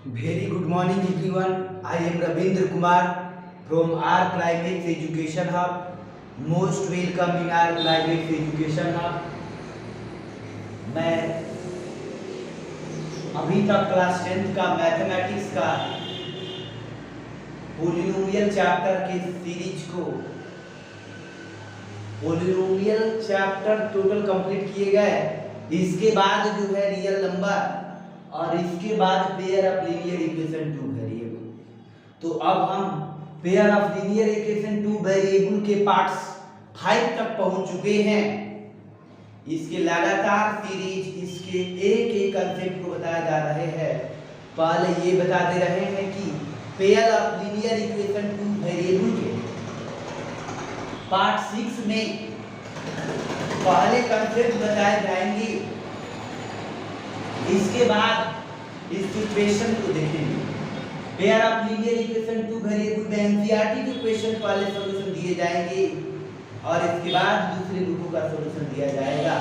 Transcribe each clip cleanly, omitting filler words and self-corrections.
Very good morning everyone. I am Ravindra Kumar from our Climax Education Hub. Most welcome in our Climax Education Hub. मैं अभी तक class 10th का mathematics का polynomial chapter के series को polynomial chapter total complete किए गए। इसके बाद जो है रियल नंबर और इसके बाद pair of linear equation two variable. तो अब हम pair of linear equation two variable के पार्ट्स 5 तक पहुंच चुके हैं। इसके लगातार सीरीज इसके एक एक कंसेप्ट को बताया जा रहे हैं। पहले ये बता दे रहे हैं कि pair of linear equation two variable के पार्ट 6 में पहले कंसेप्ट बताए जाएंगे। इसके बाद इस इक्वेशन को देखेंगे। Pair of linear equation two variable में एनसीईआरटी के क्वेश्चन पहले सॉल्यूशन दिए जाएंगे और इसके बाद दूसरे बुकों का सॉल्यूशन दिया जाएगा।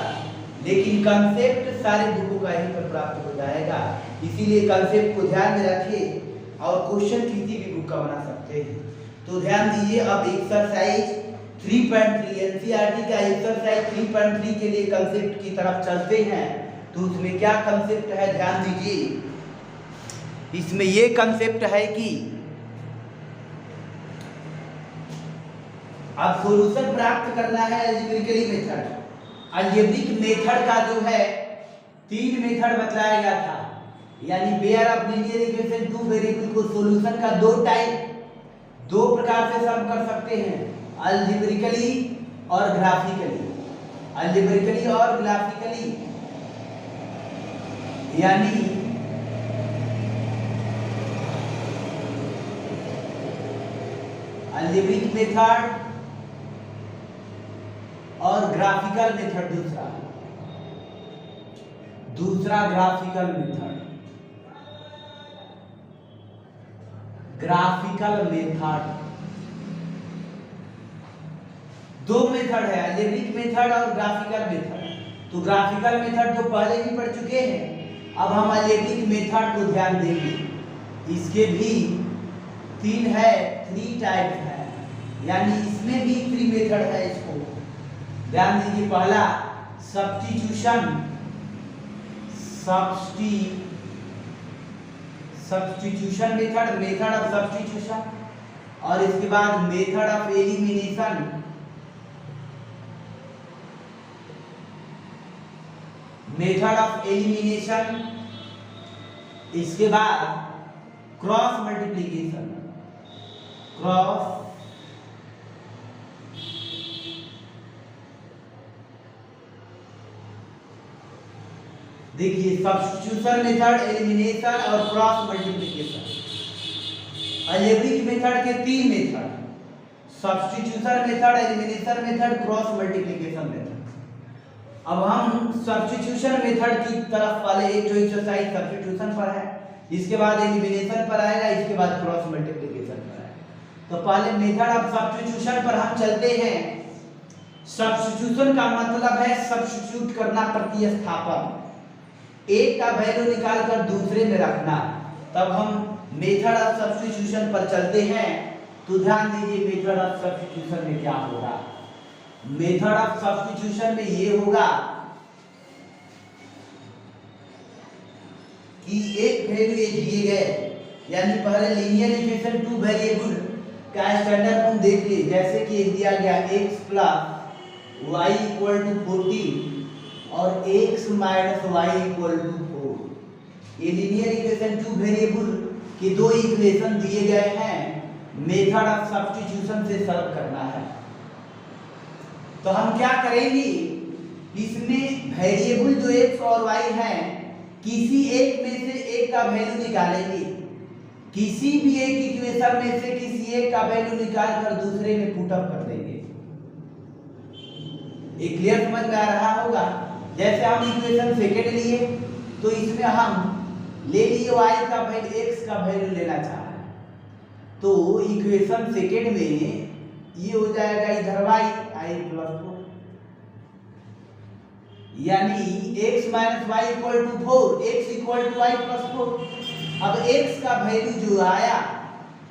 लेकिन कंसेप्ट सारे बुकों का यहीं पर प्राप्त हो जाएगा, इसीलिए कंसेप्ट को ध्यान में रखिए और क्वेश्चन किसी भी बुक का बना सकते हैं। तो ध्यान दीजिए। अब एक्सरसाइज 3.3 एनसीईआरटी का एक्सरसाइज 3.3 के लिए कंसेप्ट की तरफ चलते हैं। तो उसमें क्या कंसेप्ट है ध्यान दीजिए। इसमें ये कंसेप्ट है कि अब सॉल्यूशन प्राप्त करना है अलजेब्रिकली मेथड। अलजेब्रिक मेथड का जो है 3 मेथड बताया गया था, यानी pair of linear equation two variable को सॉल्यूशन का दो प्रकार से सॉल्व कर सकते हैं, अलजेब्रिकली और ग्राफिकली। अलजेब्रिकली और ग्राफिकली यानी अलजेब्रिक मेथड और ग्राफिकल मेथड। दूसरा ग्राफिकल मेथड। ग्राफिकल मेथड दो मेथड है, अलजेब्रिक मेथड और ग्राफिकल मेथड। तो ग्राफिकल मेथड तो पहले ही पढ़ चुके हैं, अब हम अलजेब्रिक मेथड को ध्यान देंगे। इसके भी 3 टाइप है, यानी इसमें भी 3 मेथड है। इसको ध्यान दीजिए। पहला substitution method, method of substitution, और इसके बाद मेथड ऑफ एलिमिनेशन, इसके बाद क्रॉस मल्टीप्लिकेशन, देखिए सब्स्टिट्यूशन मेथड, एलिमिनेशन और क्रॉस मल्टीप्लिकेशन। अलजेब्रिक मेथड के 3 method, substitution method, elimination method, cross multiplication method. अब हम सब्स्टिट्यूशन मेथड की तरफ पहले एक जो एक्सरसाइज सब्स्टिट्यूशन पर है, इसके बाद एलिमिनेशन पर आएगा, इसके बाद क्रॉस मल्टीप्लिकेशन पर आएगा। तो पहले मेथड ऑफ सब्स्टिट्यूशन पर हम चलते हैं। सब्स्टिट्यूशन का मतलब है सब्स्टिट्यूट करना, प्रतिस्थापन, एक का वैल्यू निकाल कर दूसरे में रखना। तब हम मेथड ऑफ सब्स्टिट्यूशन पर चलते हैं। तो ध्यान दीजिए मेथड ऑफ सब्स्टिट्यूशन में क्या होगा। मेथड ऑफ सब्स्टिट्यूशन में ये होगा कि एक वैल्यू ये दिए गए, यानी पहले लीनियर इक्वेशन टू वेरिएबल का स्टैंडर्ड फॉर्म देख लिए। जैसे कि एक दिया गया x + y = 14 और x - y = 4। ये लीनियर इक्वेशन टू वेरिएबल के 2 इक्वेशन दिए गए हैं, मेथड ऑफ सब्स्टिट्यूशन से सॉल्व करना है। तो हम क्या करेंगे, इसमें वेरिएबल जो x और y हैं, किसी एक में से एक का वैल्यू निकालेंगे। किसी भी एक इक्वेशन में से किसी एक का वैल्यू निकाल कर दूसरे में पुट अप कर देंगे। ये क्लियर समझ में आ रहा होगा। जैसे हम इक्वेशन सेकंड लिए, तो इसमें हम ले लिए y का वैल्यू, x का वैल्यू लेना चाह रहे हैं। तो इक्वेशन सेकंड में ये हो जाएगा इधर y i + 4, यानी x - y = 4, x = y + 4। अब x का वैल्यू जो आया,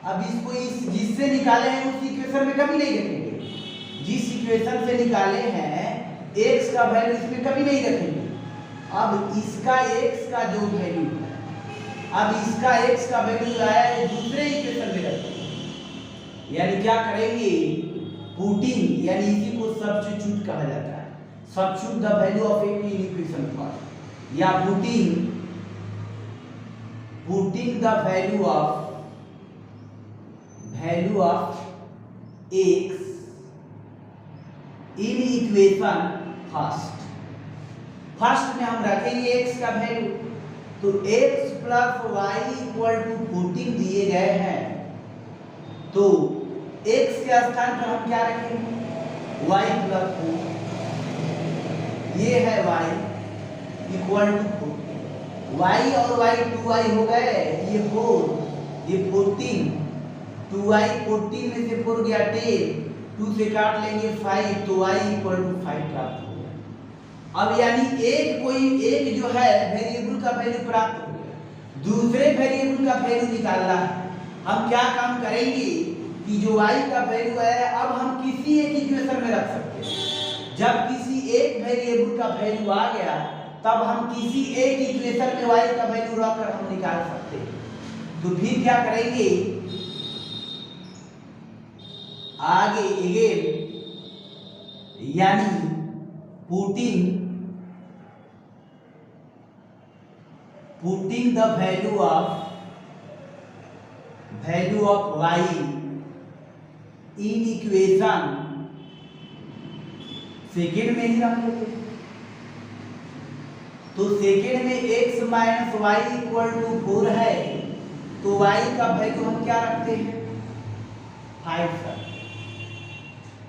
अब इसको इस जिससे निकाले हैं उस इक्वेशन में कभी नहीं रखेंगे। जिस इक्वेशन से निकाले हैं x का वैल्यू इसमें कभी नहीं रखेंगे। अब इसका x का जो वैल्यू है, अब इसका x का वैल्यू आया है दूसरे इक्वेशन में रखेंगे। यानी क्या करेंगे, पुटिंग, यानी इसी को सब्स्टिट्यूट कहा जाता है। Substitute the value of a in equation first, या putting the value of x in equation first में हम रखेंगे x का वैल्यू। तो x plus y equal to 14 दिए गए हैं, तो x के स्थान पर हम क्या रखेंगे, y प्लस 4, ये है y इक्वल टू 4, y और y 2y हो गए, ये 4, ये 14, 2y 14 में से 4 गया 10, 2 से काट लेंगे 5, तो y इक्वल टू 5 प्राप्त हो गया। अब यानी एक जो है वेरिएबल का वैल्यू प्राप्त हो गया, दूसरे वेरिएबल का वैल्यू निकालना है। हम क्या काम करेंगे कि जो y का वैल्यू है अब हम किसी एक इक्वेशन में रख सकते हैं। जब किसी एक वेरिएबल का वैल्यू आ गया तब हम किसी एक इक्वेशन में y का वैल्यू रखकर हम निकाल सकते हैं। तो फिर क्या करेंगे, आगे अगेन, यानी putting the value of y in equation second में ही रख लेते हैं। तो सेकेंड में x minus y equal to 4 है, तो y का वैल्यू हम क्या रखते हैं, 5 सर।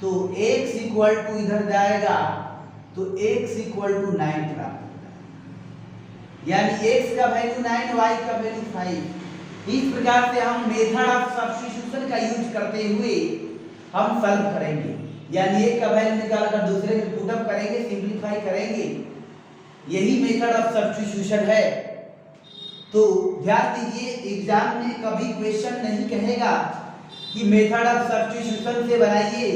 तो x इक्वल टू इधर जाएगा तो x इक्वल टू 9 प्राप्त होगा, यानी x का वैल्यू 9, y का वैल्यू 5। इस प्रकार से हम मेथड ऑफ सब्स्टिट्यूशन का यूज करते हुए हम सॉल्व करेंगे, यानी एक का वैल्यू निकालकर दूसरे में पुट अप करेंगे, सिंपलीफाई करेंगे। यही मेथड ऑफ सब्स्टिट्यूशन है। तो ध्यान दीजिए, एग्जाम में कभी क्वेश्चन नहीं कहेगा कि मेथड ऑफ सब्स्टिट्यूशन से बनाइए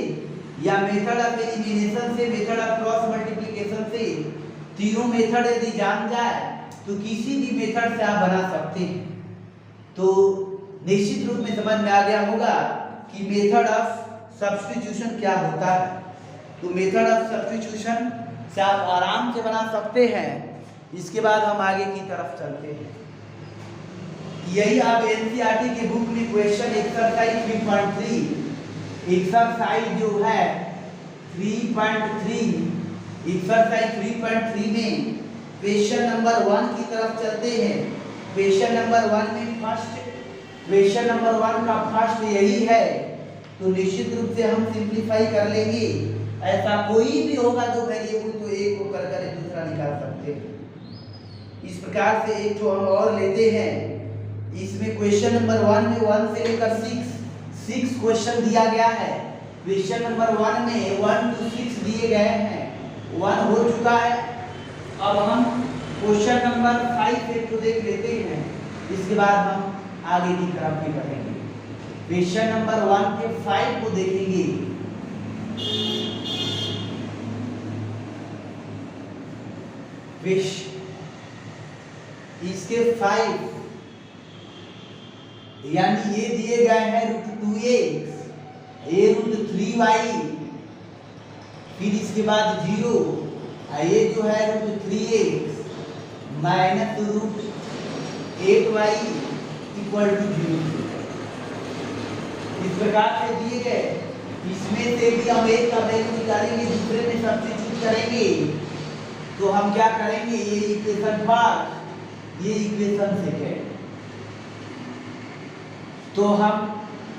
या मेथड ऑफ एलिमिनेशन से, मेथड ऑफ क्रॉस मल्टीप्लिकेशन से। तीनों मेथड यदि जान जाए तो किसी भी मेथड से आप बना सकते हैं। तो निश्चित रूप में समझ में आ गया होगा कि मेथड ऑफ सब्स्टिट्यूशन क्या होता है। तो मेथड ऑफ सब्स्टिट्यूशन से आप आराम से बना सकते हैं। इसके बाद हम आगे की तरफ चलते हैं। यही आप एनसीईआरटी के बुक में क्वेश्चन एक्सरसाइज 3.3, एक्सरसाइज जो है 3.3, एक्सरसाइज 3.3 में क्वेश्चन नंबर 1 की तरफ चलते हैं। क्वेश्चन नंबर 1 में क्वेश्चन नंबर 1 का फर्स्ट यही है, तो निश्चित रूप से हम सिंपलीफाई कर लेंगे। ऐसा कोई भी होगा जो वेरिएबल, तो एक को कर दूसरा निकाल सकते हैं। इस प्रकार से एक जो हम और लेते हैं, इसमें क्वेश्चन नंबर 1 में 1 से लेकर 6 क्वेश्चन दिया गया है। क्वेश्चन नंबर 1 में 1 to 6 दिए गए हैं, 1 हो चुका है। अब हम क्वेश्चन नंबर 5 को देख लेते हैं, इसके बाद हम आगे की तरफ भी बढ़ेंगे। क्वेश्चन नंबर 1 के 5 को देखेंगे। इसके 5 यानी ये दिए गए हैं √2x, ये √3y, फिर इसके बाद 0, ये जो है √3x minus √8y equal to 0। इस प्रकार से दिए गए, इसमें से भी हम एक का वैल्यू निकालेंगे, दूसरे में सब्स्टिट्यूट करेंगे। तो हम क्या करेंगे, ये इक्वेशन फर्स्ट, ये इक्वेशन सेकेंड। तो हम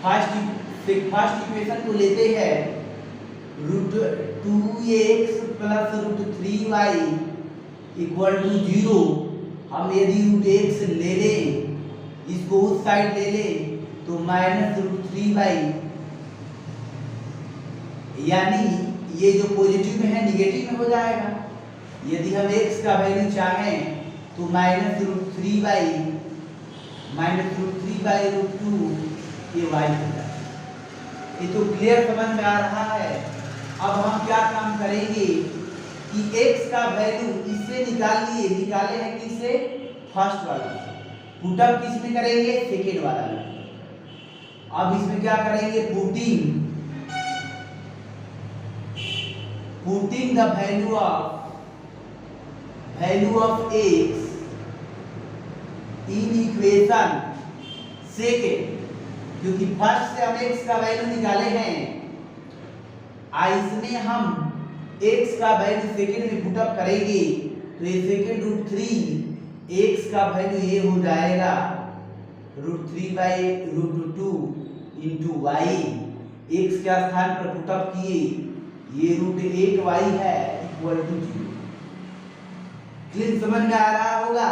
फर्स्ट इक्वेशन को लेते हैं, √2x plus √3y equal to 0। हम यदि √x ले लें, इसको उस साइड ले लें, तो माइनस √3y, यानी ये जो पॉजिटिव में है निगेटिव में हो जाएगा। यदि हम x का वैल्यू चाहें तो minus √3y minus root 3 by root 2 ये y हो जाएगा। ये तो क्लियर समझ में आ रहा है। अब हम क्या काम करेंगे कि x का वैल्यू इससे निकाले हैं किससे, फर्स्ट वाला से, पुटअप किस में करेंगे, सेकेंड वाला में। अब इसमें क्या करेंगे, putting the value of x in equation second, क्योंकि फर्स्ट से हम x का वैल्यू निकाले हैं, इसमें हम x का वैल्यू सेकेंड में पुटअप करेंगे तो ये सेकेंड रूट 3 x का वैल्यू ये हो जाएगा root 3 by root 2 into y. x के स्थान पर पुटअप किए, ये रूट 8y है इक्वल टू 0। क्लियर समझ में आ रहा होगा।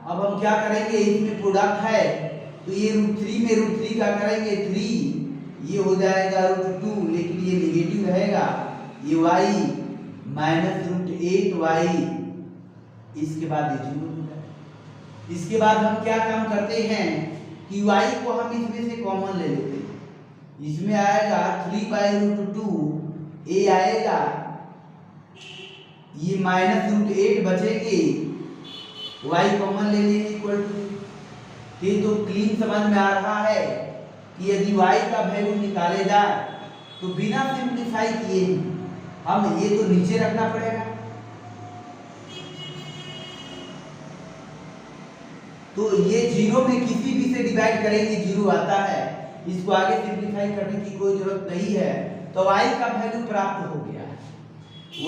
अब हम क्या करेंगे, इसमें प्रोडक्ट है तो ये रूट 3 में रूट 3 का करेंगे 3, ये हो जाएगा रूट 2, लेकिन ये नेगेटिव रहेगा, ये y माइनस रूट 8y, इसके बाद ये 0 हो जाएगा। इसके बाद हम क्या काम करते हैं कि y को हम इसमें से कॉमन ले लेते हैं, इसमें आएगा 3 बाई रूट 2, a आएगा, ये माइनस रूट 8 बचेंगे, y कॉमन ले लेंगे इक्वल टू, ये तो क्लीन समझ में आ रहा है कि यदि y का वैल्यू निकाले जाए तो बिना सिंप्लीफाई किए हम ये तो नीचे रखना पड़ेगा, तो ये 0 में किसी भी से डिवाइड करेंगे 0 आता है, इसको आगे सिंप्लीफाई करने की कोई जरूरत नहीं है। तो y का वैल्यू प्राप्त हो गया,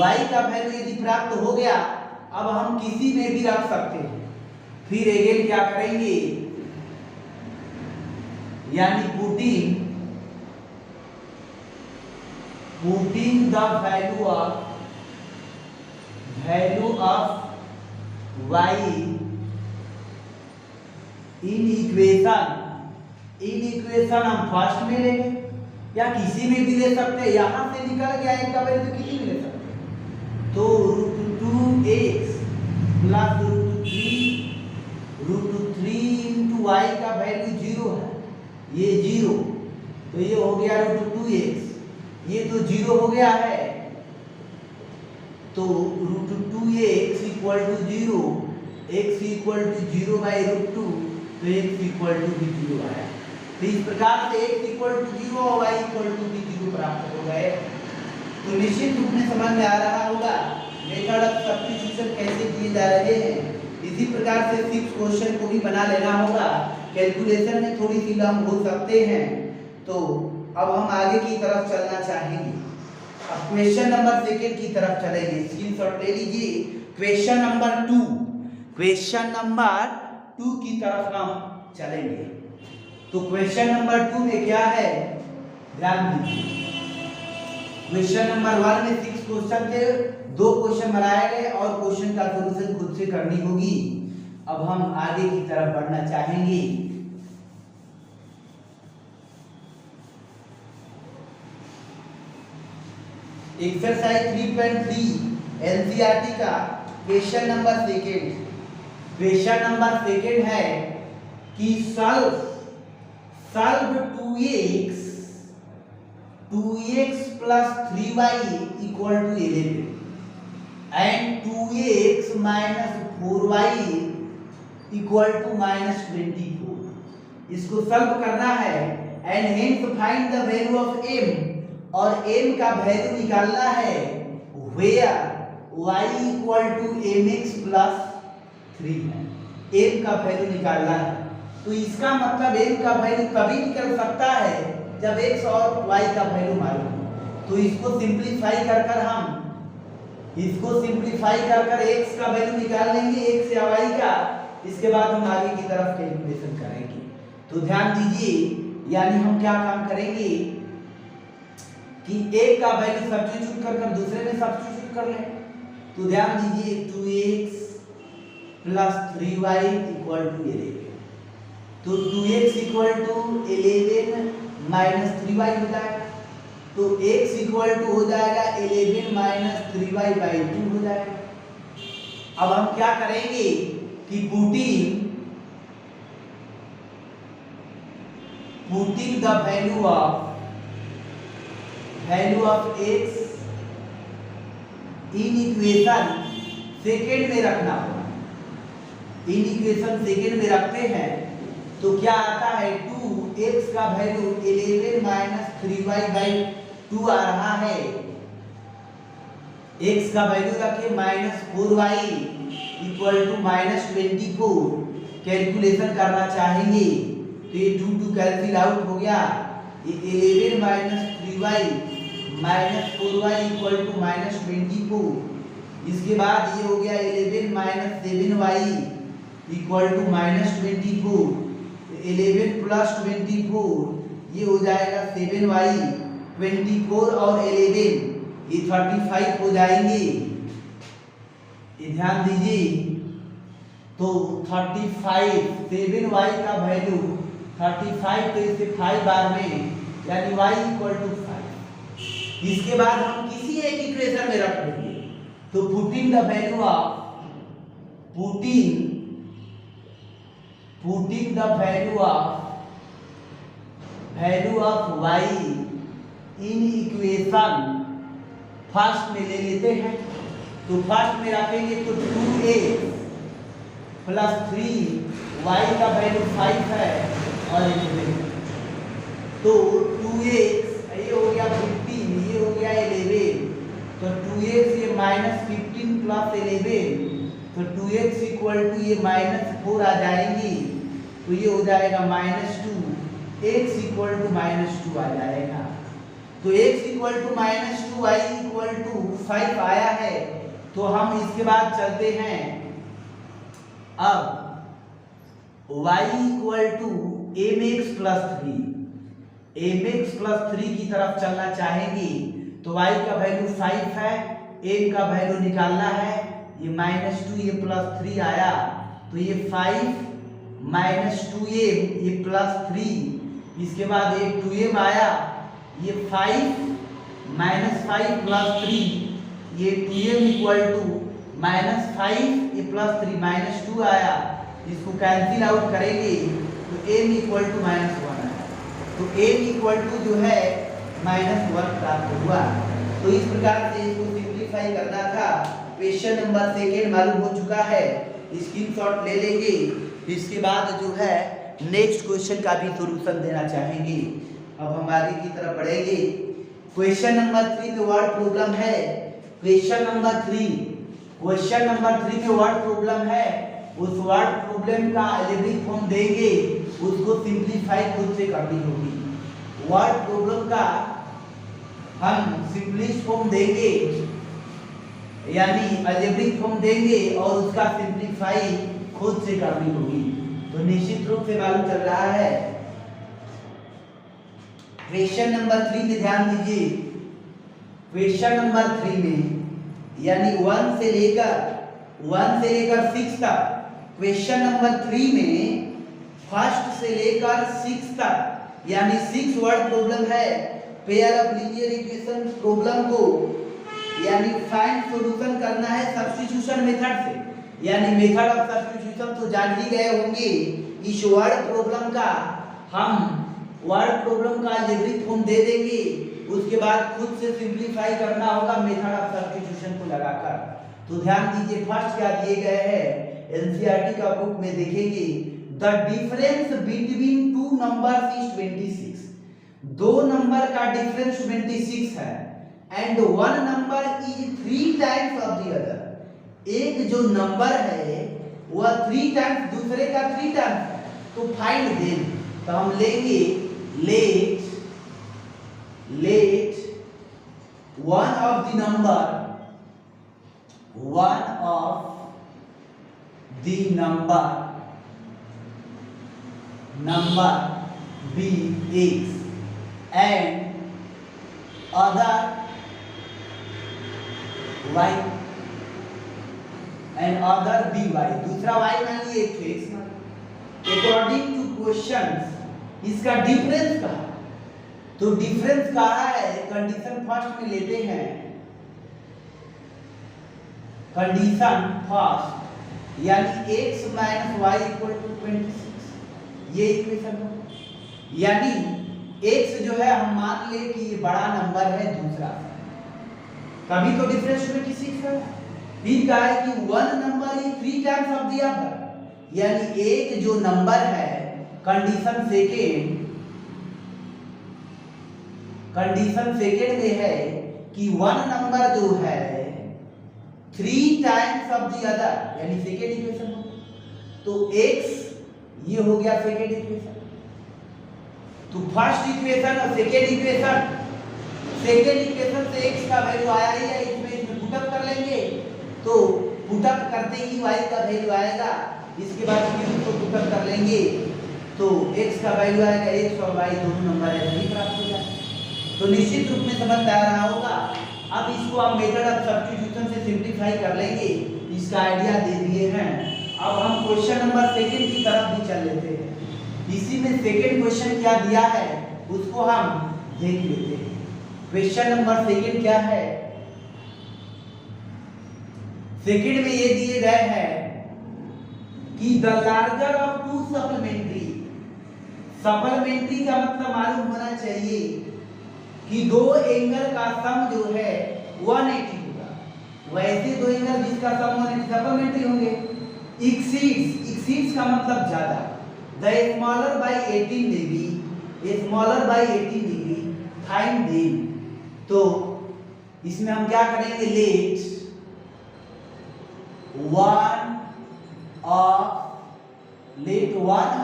y का वैल्यू यदि प्राप्त हो गया, अब हम किसी में भी रख सकते हैं। फिर अगेन क्या करेंगे, यानी putting the value of y in equation हम फर्स्ट में लेंगे या किसी में भी ले सकते हैं, यहां से निकल गया इनका वैल्यू तो किसी में ले सकते हैं। तो root 2x plus root 3 into y का वैल्यू 0 है, ये 0, तो ये हो गया रूट 2x, ये तो 0 हो गया है, तो root 2x equal to 0, x equal to 0 by root 2, तो x इक्वल टू भी 0 आया। तो इस प्रकार से x इक्वल टू 0 और y इक्वल टू भी 0 प्राप्त हो गए। तो निश्चित रूप में समझ में आ रहा होगा मेथड ऑफ सब्स्टिट्यूशन कैसे किए जा रहे हैं। इसी प्रकार से 6 क्वेश्चन को भी बना लेना होगा, कैलकुलेशन में थोड़ी सी लंब हो सकते हैं। तो अब हम आगे की तरफ चलना चाहेंगे, अब क्वेश्चन नंबर 2 की तरफ चलेंगे, स्क्रीनशॉट ले लीजिए। क्वेश्चन नंबर 2 की तरफ हम चलेंगे। तो क्वेश्चन नंबर 2 में क्या है, ध्यान दीजिए। क्वेश्चन नंबर 1 में 6 क्वेश्चन थे, 2 क्वेश्चन बनाए गए और क्वेश्चन का सॉल्यूशन खुद से करनी होगी। अब हम आगे की तरफ बढ़ना चाहेंगे। एक्सरसाइज 3.3 एनसीईआरटी का क्वेश्चन नंबर 2। क्वेश्चन नंबर 2 है कि solve 2x plus 3y equal to 11 and 2x minus 4y equal to minus 24। इसको सॉल्व करना है and hence find the value of m, और m का वैल्यू निकालना है where y equal to mx plus 3 है, m का वैल्यू निकालना है। तो इसका मतलब m का वैल्यू तभी निकल सकता है जब x और y का वैल्यू मालूम हो। तो इसको सिंपलीफाई कर हम x का वैल्यू निकाल लेंगे, x या y का। इसके बाद हम आगे की तरफ कैलकुलेशन करेंगे। तो ध्यान दीजिए, यानी हम क्या काम करेंगे कि एक का वैल्यू सब्स्टिट्यूट कर दूसरे में सब्स्टिट्यूट कर लें। तो ध्यान दीजिए 2x plus 3y equal to 11, तो 2x equal to 11 minus 3y हो जाएगा, तो x equal to हो जाएगा 11 minus 3y by 2 हो जाएगा। अब हम क्या करेंगे कि putting the value of x in equation second में रखना होगा। इन इक्वेशन सेकेंड में रखते हैं तो क्या आता है 2x का वैल्यू 11 माइनस 3y/2 आ रहा है। x का वैल्यू रखे -4y इक्वल टू -24। कैलकुलेशन करना चाहेंगे तो ये 2 कैंसिल आउट हो गया। ये 11 minus 3y minus 4y equal to -24। इसके बाद ये हो गया 11 minus 7y equal to -24। 11 plus 24 ये हो जाएगा 7y। 24 और 11 ये 35 हो जाएंगे। ये ध्यान दीजिए तो 35 7y का वैल्यू 35 तो इसे 5 बार में यानी y इक्वल टू 5। इसके बाद हम किसी एक इक्वेशन में रख देंगे तो putting the value of putting the value of y in equation first में ले लेते हैं। तो फर्स्ट में रखेंगे तो 2x प्लस 3y का वैल्यू 5 है और 11 तो 2x ये हो गया 15 ये हो गया 11 तो 2x ये -15 प्लस 11 तो 2x इक्वल टू ये -4 आ जाएंगी तो ये हो जाएगा -2 x इक्वल टू -2 आ जाएगा। तो x equal to -2 y equal to 5 आया है। तो हम इसके बाद चलते हैं अब y equal to mx plus 3 की तरफ चलना चाहेंगे तो y का वैल्यू 5 है m का वैल्यू निकालना है। ये -2 ये +3 आया तो ये 5 -2m ये +3 इसके बाद ये 2m आया ये 5 -5 +3 ये 2m इक्वल टू -5 ये +3 -2 आया। इसको कैंसिल आउट करेंगे तो m इक्वल टू -1 आया तो m इक्वल टू जो है -1 प्राप्त हुआ। तो इस प्रकार से इसको सिंपलीफाई करना था। क्वेश्चन नंबर सेकेंड मालूम हो चुका है, स्क्रीनशॉट ले लेंगे। इसके बाद जो है नेक्स्ट क्वेश्चन का भी सॉल्यूशन देना चाहेंगे। अब हम आगे की तरफ बढ़ेंगे। क्वेश्चन नंबर 3 में वर्ड प्रॉब्लम है। क्वेश्चन नंबर 3 में वर्ड प्रॉब्लम है। उस वर्ड प्रॉब्लम का अलजेब्रिक फॉर्म देंगे, उसको सिंपलीफाई खुद से करनी होगी। वर्ड प्रॉब्लम का हम सिंपलिस्ट फॉर्म देंगे यानी अलजेब्रिक फॉर्म देंगे और उसका सिंपलीफाई खुद से करनी होगी। तो निश्चित रूप से मालूम चल रहा है। क्वेश्चन नंबर 3 में ध्यान दीजिए। क्वेश्चन नंबर 3 में यानी 1 से लेकर 6 तक। क्वेश्चन नंबर 3 में फर्स्ट से लेकर 6 तक यानी 6 वर्ड प्रॉब्लम है। Pair of linear equation problem को यानी फाइंड सॉल्यूशन करना है सब्स्टिट्यूशन मेथड से। यानी मेथड ऑफ सब्स्टिट्यूशन तो जान ही गए होंगे। इस वर्ड प्रॉब्लम का हम वर्ड प्रॉब्लम का अलजेब्रिक फॉर्म दे देंगे, उसके बाद खुद से सिंपलीफाई करना होगा मेथड ऑफ सब्स्टिट्यूशन को लगाकर। तो ध्यान दीजिए फर्स्ट क्या दिए गए हैं, एनसीईआरटी का बुक में देखेंगे the difference between two numbers is 26। दो नंबर का डिफरेंस 26 है and one number is 3 times of the other. एक जो नंबर है वह 3 टाइम्स दूसरे का 3 टाइम्स है। तो फाइंड देम। तो हम लेंगे late one of the number be x and other y be y। दूसरा y मान लिए एक x। अकॉर्डिंग टू क्वेश्चंस इसका डिफरेंस कहा। तो डिफरेंस कहा है, कंडीशन फर्स्ट में लेते हैं। कंडीशन फर्स्ट यानी x - y = 26 ये इक्वेशन है। यानी x जो है हम मान ले कि ये बड़ा नंबर है दूसरा, तभी तो डिफरेंशिएट 6 है। फिर कहा है कि one number is 3 times of the other, यानी एक जो नंबर है कंडीशन सेकेंड में है कि वन नंबर जो है 3 टाइम्स ऑफ द अदर, यानी सेकेंड इक्वेशन हो। तो x ये हो गया सेकेंड इक्वेशन। तो फर्स्ट इक्वेशन और सेकेंड इक्वेशन से x का वैल्यू आया ही है, इसमें पुटअप कर लेंगे तो पुटअप करते ही y का वैल्यू आएगा। इसके बाद फिर उसको पुटअप कर लेंगे तो x का वैल्यू आएगा, x और y दोनों नंबर है सही प्राप्त हो जाएगा। तो निश्चित रूप में समझ में आ रहा होगा। अब इसको हम मेथड ऑफ सब्स्टिट्यूशन से सिंपलीफाई कर लेंगे, इसका आइडिया दे दिए हैं। अब हम क्वेश्चन नंबर सेकंड की तरफ भी चल लेते हैं। इसी में सेकंड क्वेश्चन क्या दिया है उसको हम देख लेते हैं। क्वेश्चन नंबर सेकंड क्या है? सेकंड में ये दिए गए हैं कि the larger of to supplementary का मतलब मालूम होना चाहिए कि दो एंगल का सम जो है 180 होगा। वैसे दो एंगल जिसका सम 180 सप्लीमेंट्री होंगे। एक्सीड्स का मतलब ज्यादा। The smaller by 18 degree find them. तो इसमें हम क्या करेंगे, let one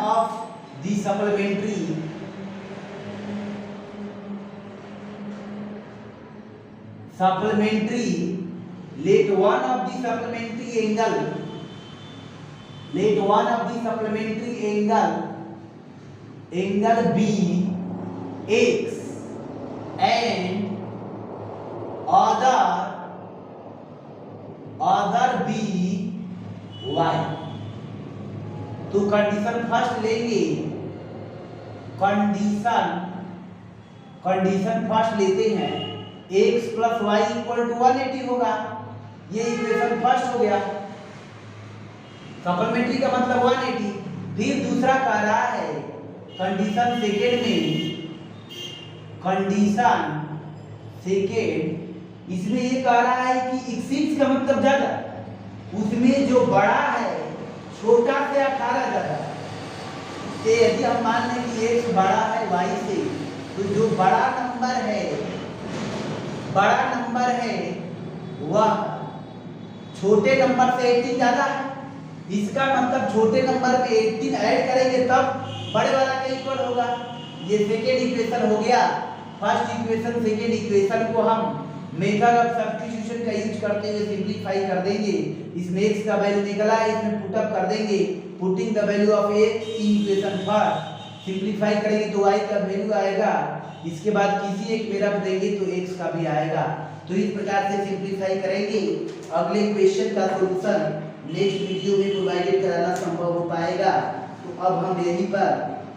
of the supplementary let one of the supplementary angle be x and other be y। तो कंडीशन फर्स्ट लेंगे, कंडीशन फर्स्ट लेते हैं, x plus y equal to 180 होगा। ये इक्वेशन फर्स्ट हो गया, सप्लीमेंट्री का मतलब 180। फिर दूसरा कह रहा है कंडीशन सेकेंड, इसमें ये कह रहा है कि एक्सीड्स का मतलब ज्यादा, उसमें जो बड़ा है छोटा से 18 ज्यादा। यदि हम मान लें कि x बड़ा है y से, तो जो बड़ा नंबर है वह छोटे नंबर से 18 ज्यादा है। इसका मतलब छोटे नंबर पे 18 ऐड करेंगे तब बड़े वाला का इक्वल होगा। ये सेकेंड इक्वेशन हो गया। फर्स्ट इक्वेशन सेकेंड इक्वेशन को हम मेथड ऑफ सब्स्टिट्यूशन का यूज करते हुए सिंपलीफाई कर देंगे। इसमें x का वैल्यू निकला है, इसमें पुटअप कर देंगे। Putting the value of x in equation first, simplify करेंगे तो y का वैल्यू आएगा। इसके बाद किसी एक में रख देंगे तो x का भी आएगा। तो इस प्रकार से सिंपलीफाई करेंगे। अगले क्वेश्चन का सॉल्यूशन नेक्स्ट वीडियो में प्रोवाइडेड कराना संभव हो पाएगा। तो अब हम यहीं पर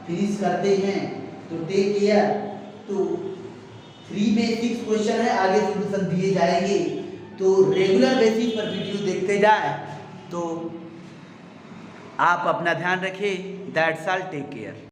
फिनिश करते हैं। तो टेक केयर। तो 3 में 6 क्वेश्चन है, आगे सॉल्यूशन दिए जाएंगे। तो रेगुलर बेसिस पर वीडियो देखते जाए। तो आप अपना ध्यान रखें। That's all, take care.